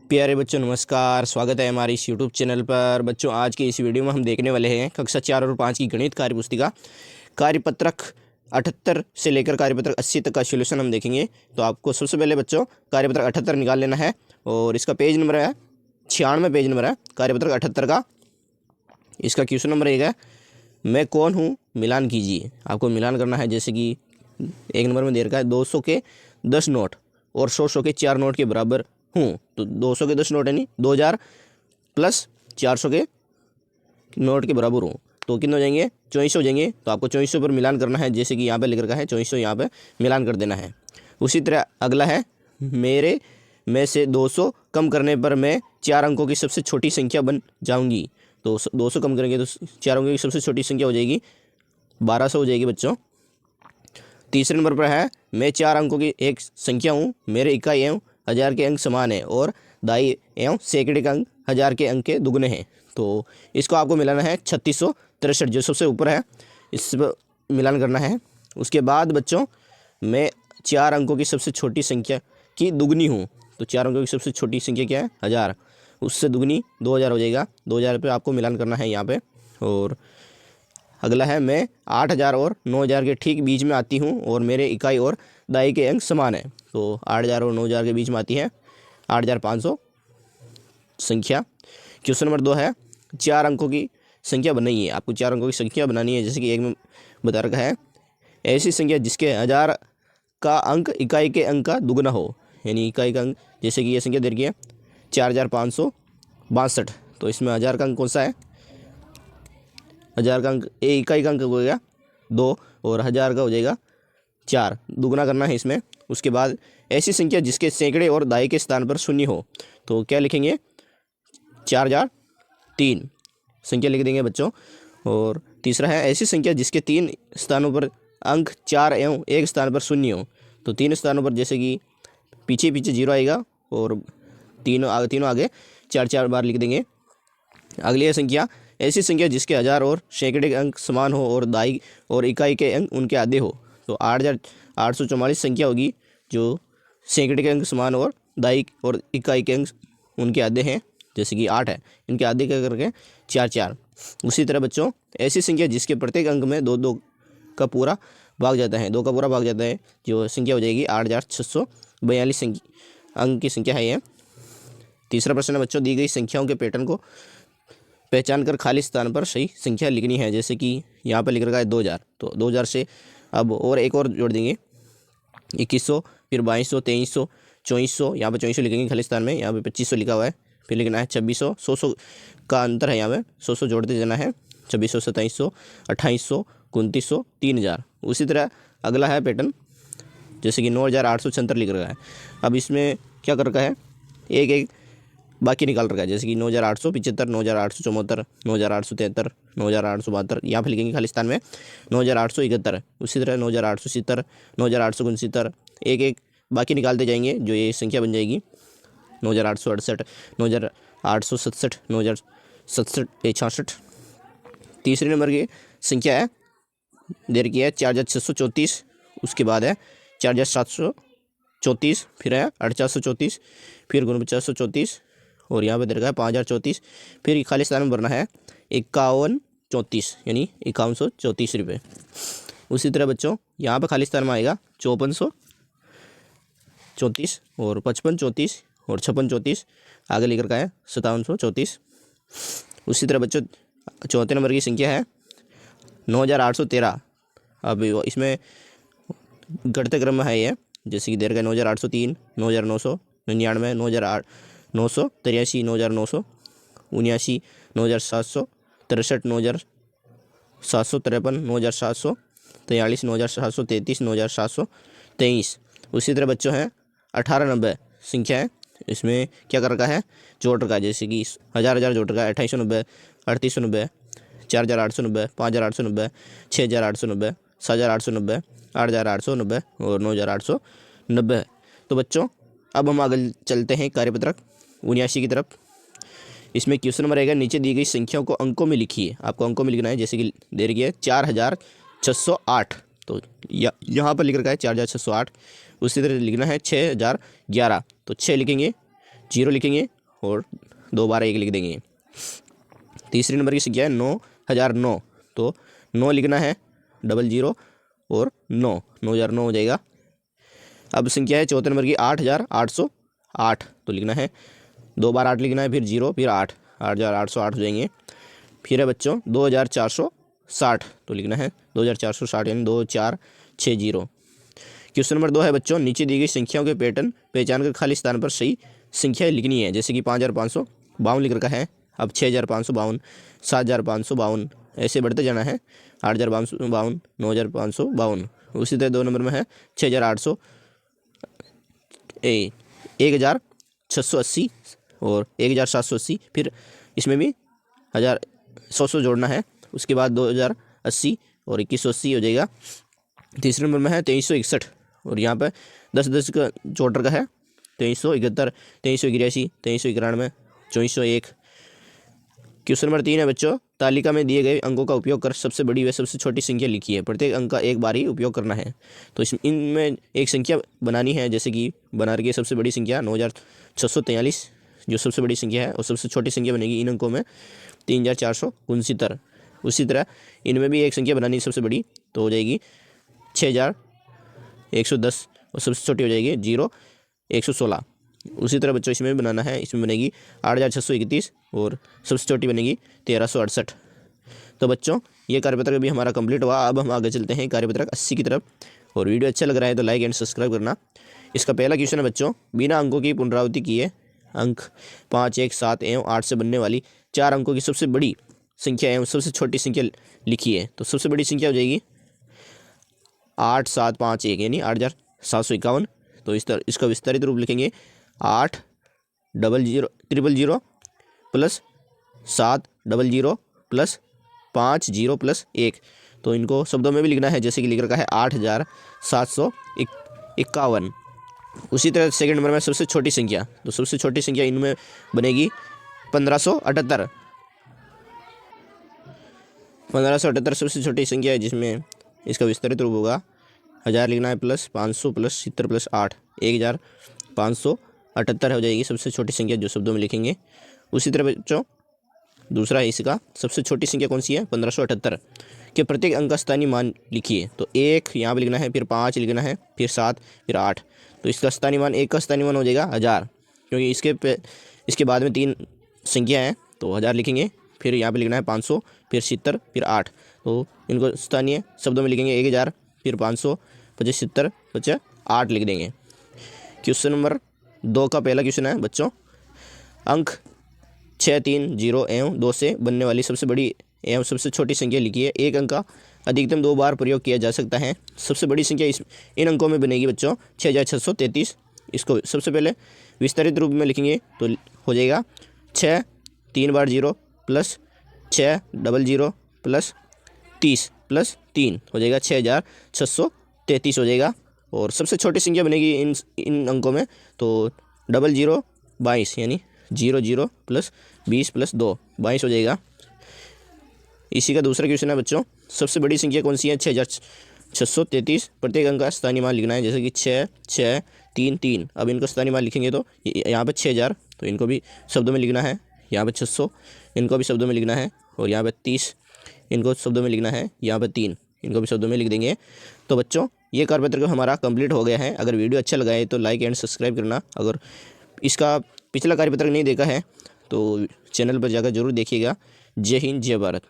प्यारे बच्चों नमस्कार, स्वागत है हमारे इस यूट्यूब चैनल पर। बच्चों आज की इस वीडियो में हम देखने वाले हैं कक्षा 4 और 5 की गणित कार्यपुस्तिका कार्यपत्रक 78 से लेकर कार्यपत्रक 80 तक का सॉल्यूशन हम देखेंगे। तो आपको सबसे पहले बच्चों कार्यपत्रक 78 निकाल लेना है और इसका पेज नंबर है 96 पेज नंबर है कार्यपत्रक 78 का। इसका क्वेश्चन नंबर 1 है, मैं कौन हूँ मिलान कीजिए। आपको मिलान करना है, जैसे कि 1 नंबर में दे रखा है 200 के 10 नोट और 100 के 4 नोट के बराबर हूँ। तो 200 के 10 नोट यानी 2000 प्लस 400 के नोट के बराबर हूँ, तो कितने हो जाएंगे 2400 हो जाएंगे। तो आपको 2400 पर मिलान करना है, जैसे कि यहाँ पे लिख रखा है 2400, यहाँ पे मिलान कर देना है। उसी तरह अगला है, मेरे में से 200 कम करने पर मैं 4 अंकों की सबसे छोटी संख्या बन जाऊँगी। तो 200 कम करेंगे तो 4 अंकों की सबसे छोटी संख्या हो जाएगी 1200 हो जाएगी बच्चों। तीसरे नंबर पर है, मैं 4 अंकों की एक संख्या हूँ, मेरे इकाई एवं हज़ार के अंक समान है और दाई एवं सैकड़े के अंक हज़ार के अंक के दुगने हैं। तो इसको आपको मिलाना है 3663, जो सबसे ऊपर है, इस पर मिलान करना है। उसके बाद बच्चों मैं 4 अंकों की सबसे छोटी संख्या की दुगनी हूँ। तो 4 अंकों की सबसे छोटी संख्या क्या है 1000, उससे दुगनी 2000 हो जाएगा। 2000 पे आपको मिलान करना है यहाँ पे। और अगला है, मैं 8000 और 9000 के ठीक बीच में आती हूँ और मेरे इकाई और दाई के अंक समान है। तो 8000 और 9000 के बीच में आती है 8500 संख्या। क्वेश्चन नंबर 2 है, 4 अंकों की संख्या बनाइए। आपको 4 अंकों की संख्या बनानी है, जैसे कि 1 में बता रखा है, ऐसी संख्या जिसके 1000 का अंक इकाई के अंक का दुगना हो। यानी इकाई का अंक, जैसे कि ये संख्या दे रखी है 4562। तो इसमें 1000 का अंक कौन सा है, 1000 का अंक इकाई का अंक हो गया 2 और 1000 का हो जाएगा 4, दुगना करना है इसमें। उसके बाद ऐसी संख्या जिसके सैकड़े और दाई के स्थान पर शून्य हो। तो क्या लिखेंगे 4003 संख्या लिख देंगे बच्चों। और तीसरा है, ऐसी संख्या जिसके 3 स्थानों पर अंक 4 एवं 1 स्थान पर शून्य हो। तो 3 स्थानों पर, जैसे कि पीछे पीछे 0 आएगा और तीनों आगे 4 बार लिख देंगे। अगली है संख्या, ऐसी संख्या जिसके 1000 और सैकड़े के अंक समान हो और दाई और इकाई के अंक उनके आधे हो। तो 8844 संख्या होगी जो सैकड़े के अंक समान और दाई और इकाई के अंक उनके आधे हैं, जैसे कि 8 है, इनके आधे का करके 4। उसी तरह बच्चों ऐसी संख्या जिसके प्रत्येक अंक में 2 का पूरा भाग जाता है, 2 का पूरा भाग जाता है, जो संख्या हो जाएगी 8642 अंक की संख्या है ये। तीसरा प्रश्न है बच्चों, दी गई संख्याओं के पैटर्न को पहचान कर खाली स्थान पर सही संख्या लिखनी है। जैसे कि यहाँ पर लिख रखा है 2000, तो 2000 से अब और एक और जोड़ देंगे 2100, फिर 2200, 2300, 2400, यहाँ पे 2400 लिखेंगे खाली स्थान में। यहाँ पे 2500 लिखा हुआ है, फिर लिखना है 2600, 100 का अंतर है, यहाँ पे 100 जोड़ते जाना है। 2600, 2700, 2800, 2900, 3000। उसी तरह अगला है पैटर्न, जैसे कि 9876 लिख रखा है। अब इसमें क्या कर रखा है, एक बाकी निकाल रखा है, जैसे कि 9875, 9874, 9873, 9872, यहाँ पर लिखेंगे खाली स्थान में 9871। उसी तरह 9870, 9869, एक बाकी निकालते जाएंगे, जो ये संख्या बन जाएगी 9868, 9867, 9067 तीसरे नंबर की संख्या है दे रखी है 4634। उसके बाद है 4734, फिर है 4834, फिर 4934 और यहाँ पे दे रखा है 5034। फिर खाली स्थान में भरना है 5134, यानी 5134 रुपये। उसी तरह बच्चों यहाँ पे खाली स्थान में आएगा 5434 और 5534 और 5634, आगे लिख रखा है 5734। उसी तरह बच्चों चौथे नंबर की संख्या है 9813। अब इसमें घटते क्रम में है ये, जैसे कि दे रखा है 9803, 9999, 9983, 9979, 9763, 9753, 9743, 9733, 9723। उसी तरह बच्चों हैं 1890 संख्या है, इसमें क्या कर रखा है जोड़ रखा है, जैसे कि 1000 जोड़ रखा है 2890, 3890, 4890, 5890, 6890, 7890, 8890 और 9890। तो बच्चों अब हम आगे चलते हैं कार्यपत्रक 79 की तरफ। इसमें क्वेश्चन नंबर रहेगा, नीचे दी गई संख्याओं को अंकों में लिखिए। आपको अंकों में लिखना है, जैसे कि दे रही है 4608, तो यहाँ पर लिख रखा है 4608। उसी तरह लिखना है 6011, तो 6 लिखेंगे, 0 लिखेंगे और 2 बार 1 लिख देंगे। तीसरे नंबर की संख्या है 9009, तो 9 लिखना है, 00 और 9009 हो जाएगा। अब संख्या है चौथे नंबर की 8808, तो लिखना है 2 बार 8 लिखना है, फिर 0 फिर 8, 8808 हो जाएंगे। फिर है बच्चों 2460, तो लिखना है 2460 यानी 2460। क्वेश्चन नंबर 2 है बच्चों, नीचे दी गई संख्याओं के पैटर्न पहचान कर खाली स्थान पर सही संख्या लिखनी है। जैसे कि 5552 लिख रखा है, अब 6552, 7552, ऐसे बढ़ते जाना है, 8552, 9552। उसी तरह 2 नंबर में है 6800, 1680 और 1780। फिर इसमें भी 1100 जोड़ना है, उसके बाद 2080 और 2180 हो जाएगा। तीसरे नंबर में है 2361 और यहाँ पे 10 का जोड़ रखा है, 2371, 2381, 2391, 2401। क्वेश्चन नंबर 3 है बच्चों, तालिका में दिए गए अंकों का उपयोग कर सबसे बड़ी व सबसे छोटी संख्या लिखी है। प्रत्येक अंक का एक बार ही उपयोग करना है। तो इनमें एक संख्या बनानी है, जैसे कि बना रखी है सबसे बड़ी संख्या 9643 जो सबसे बड़ी संख्या है, और सबसे छोटी संख्या बनेगी इन अंकों में 3469। उसी तरह इनमें भी एक संख्या बनानी है सबसे बड़ी, तो हो जाएगी 6110 और सबसे छोटी हो जाएगी 0116। उसी तरह बच्चों इसमें भी बनाना है, इसमें बनेगी 8631 और सबसे छोटी बनेगी 1368। तो बच्चों ये कार्यपत्रक भी हमारा कंप्लीट हुआ। अब हम आगे चलते हैं कार्यपत्रक 80 की तरफ। और वीडियो अच्छा लग रहा है तो लाइक एंड सब्सक्राइब करना। इसका पहला क्वेश्चन है बच्चों, बिना अंकों की पुनरावृत्ति किए अंक 5, 1, 7 एवं 8 से बनने वाली 4 अंकों की सबसे बड़ी संख्या एवं सबसे छोटी संख्या लिखी है। तो सबसे बड़ी संख्या हो जाएगी 8751 यानी 8751। तो इस तरह इसका विस्तारित रूप लिखेंगे 80000 प्लस 700 प्लस 50 प्लस 1। तो इनको शब्दों में भी लिखना है, जैसे कि लिख रखा है 8751। उसी तरह सेकंड नंबर में सबसे छोटी संख्या, तो सबसे छोटी संख्या इनमें बनेगी 1578। 1578 सबसे छोटी संख्या है, जिसमें इसका विस्तारित रूप होगा 1000 लिखना है प्लस 500 प्लस 70 प्लस 8, 1578 हो जाएगी सबसे छोटी संख्या जो शब्दों में लिखेंगे। उसी तरह बच्चों दूसरा है इसका, सबसे छोटी संख्या कौन सी है 1578 के प्रत्येक अंक का स्थानीय मान लिखिए। तो 1 यहाँ पर लिखना है, फिर 5 लिखना है, फिर 7, फिर 8। तो इसका स्थानीय मान 1 का स्थानीय मान हो जाएगा 1000, क्योंकि इसके बाद में 3 संख्या है, तो 1000 लिखेंगे। फिर यहाँ पे लिखना है 500, फिर 70, फिर 8। तो इनको स्थानीय शब्दों में लिखेंगे 1000, फिर 500, 75, 8 लिख देंगे। क्वेश्चन नंबर 2 का पहला क्वेश्चन है बच्चों, अंक 630 एवं 2 से बनने वाली सबसे बड़ी एवं सबसे छोटी संख्या लिखिए। एक अंक का अधिकतम 2 बार प्रयोग किया जा सकता है। सबसे बड़ी संख्या इन अंकों में बनेगी बच्चों 6633। इसको सबसे पहले विस्तारित रूप में लिखेंगे तो हो जाएगा 6 3 बार 0 प्लस 600 प्लस 30 प्लस 3 हो जाएगा 6633 हो जाएगा। और सबसे छोटी संख्या बनेगी इन अंकों में, तो 00 22 यानी 00 प्लस 20 प्लस 2 22 हो जाएगा। इसी का दूसरा क्वेश्चन है बच्चों, सबसे बड़ी संख्या कौन सी है 6633। प्रत्येक अंक का स्थानीय मान लिखना है, जैसे कि 6 6 3 3। अब इनको स्थानीय मान लिखेंगे तो यहाँ पे 6000, तो इनको भी शब्दों में लिखना है। यहाँ पे 600 इनको भी शब्दों में लिखना है, और यहाँ पे 30 इनको शब्दों में लिखना है, यहाँ पे 3 इनको भी शब्दों में लिख देंगे। तो बच्चों ये कार्यपत्र हमारा कंप्लीट हो गया है। अगर वीडियो अच्छा लगा है तो लाइक एंड सब्सक्राइब करना। अगर इसका पिछला कार्यपत्र नहीं देखा है तो चैनल पर जाकर जरूर देखिएगा। जय हिंद, जय भारत।